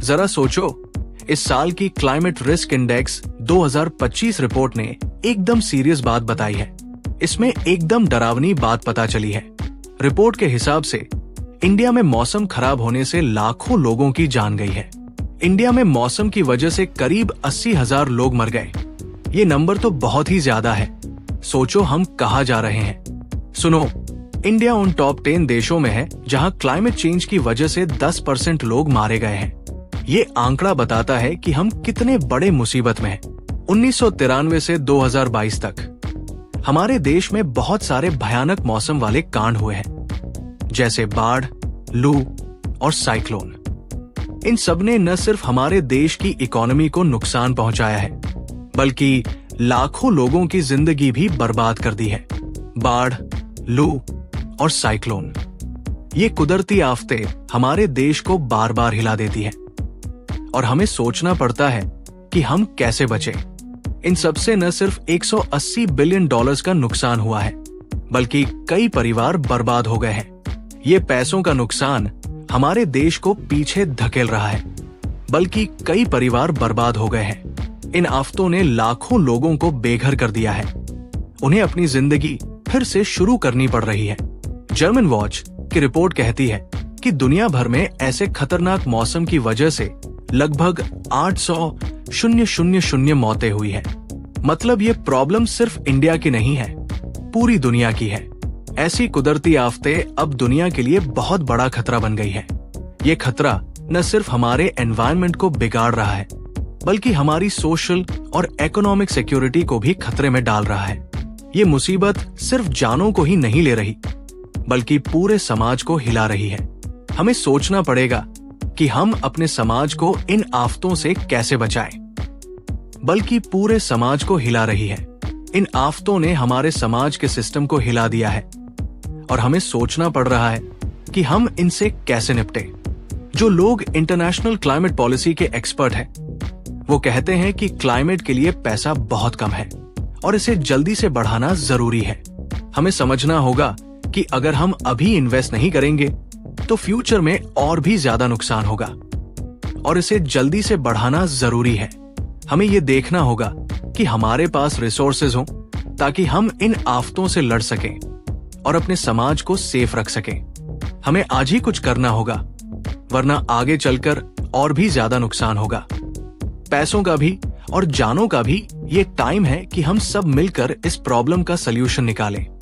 जरा सोचो, इस साल की क्लाइमेट रिस्क इंडेक्स 2025 रिपोर्ट ने एकदम सीरियस बात बताई है। इसमें एकदम डरावनी बात पता चली है। रिपोर्ट के हिसाब से इंडिया में मौसम खराब होने से लाखों लोगों की जान गई है। इंडिया में मौसम की वजह से करीब 80,000 लोग मर गए। ये नंबर तो बहुत ही ज्यादा है। सोचो हम कहाँ जा रहे हैं। सुनो, इंडिया उन टॉप 10 देशों में है जहां क्लाइमेट चेंज की वजह से 10% लोग मारे गए हैं। ये आंकड़ा बताता है कि हम कितने बड़े मुसीबत में हैं। 1993 से 2022 तक हमारे देश में बहुत सारे भयानक मौसम वाले कांड हुए हैं, जैसे बाढ़, लू और साइक्लोन। इन सब ने न सिर्फ हमारे देश की इकोनॉमी को नुकसान पहुंचाया है, बल्कि लाखों लोगों की जिंदगी भी बर्बाद कर दी है। बाढ़, लू और साइक्लोन, ये कुदरती आफतें हमारे देश को बार बार हिला देती हैं और हमें सोचना पड़ता है कि हम कैसे बचें। इन सब से न सिर्फ 180 बिलियन डॉलर्स का नुकसान हुआ है, बल्कि कई परिवार बर्बाद हो गए हैं। ये पैसों का नुकसान हमारे देश को पीछे धकेल रहा है, बल्कि कई परिवार बर्बाद हो गए हैं। इन आफतों ने लाखों लोगों को बेघर कर दिया है। उन्हें अपनी जिंदगी फिर से शुरू करनी पड़ रही है। जर्मन वॉच की रिपोर्ट कहती है कि दुनिया भर में ऐसे खतरनाक मौसम की वजह से लगभग 800,000 मौतें हुई है। मतलब ये प्रॉब्लम सिर्फ इंडिया की नहीं है, पूरी दुनिया की है। ऐसी कुदरती आफतें अब दुनिया के लिए बहुत बड़ा खतरा बन गई है। ये खतरा न सिर्फ हमारे एनवायरनमेंट को बिगाड़ रहा है, बल्कि हमारी सोशल और इकोनॉमिक सिक्योरिटी को भी खतरे में डाल रहा है। ये मुसीबत सिर्फ जानों को ही नहीं ले रही, बल्कि पूरे समाज को हिला रही है। हमें सोचना पड़ेगा कि हम अपने समाज को इन आफतों से कैसे बचाएं। बल्कि पूरे समाज को हिला रही है। इन आफतों ने हमारे समाज के सिस्टम को हिला दिया है और हमें सोचना पड़ रहा है कि हम इनसे कैसे निपटें। जो लोग इंटरनेशनल क्लाइमेट पॉलिसी के एक्सपर्ट हैं, वो कहते हैं कि क्लाइमेट के लिए पैसा बहुत कम है और इसे जल्दी से बढ़ाना जरूरी है। हमें समझना होगा कि अगर हम अभी इन्वेस्ट नहीं करेंगे तो फ्यूचर में और भी ज्यादा नुकसान होगा और इसे जल्दी से बढ़ाना जरूरी है। हमें ये देखना होगा कि हमारे पास रिसोर्सेज हों ताकि हम इन आफतों से लड़ सकें और अपने समाज को सेफ रख सकें। हमें आज ही कुछ करना होगा, वरना आगे चलकर और भी ज्यादा नुकसान होगा। पैसों का भी और जानों का भी ये टाइम है कि हम सब मिलकर इस प्रॉब्लम का सलूशन निकालें।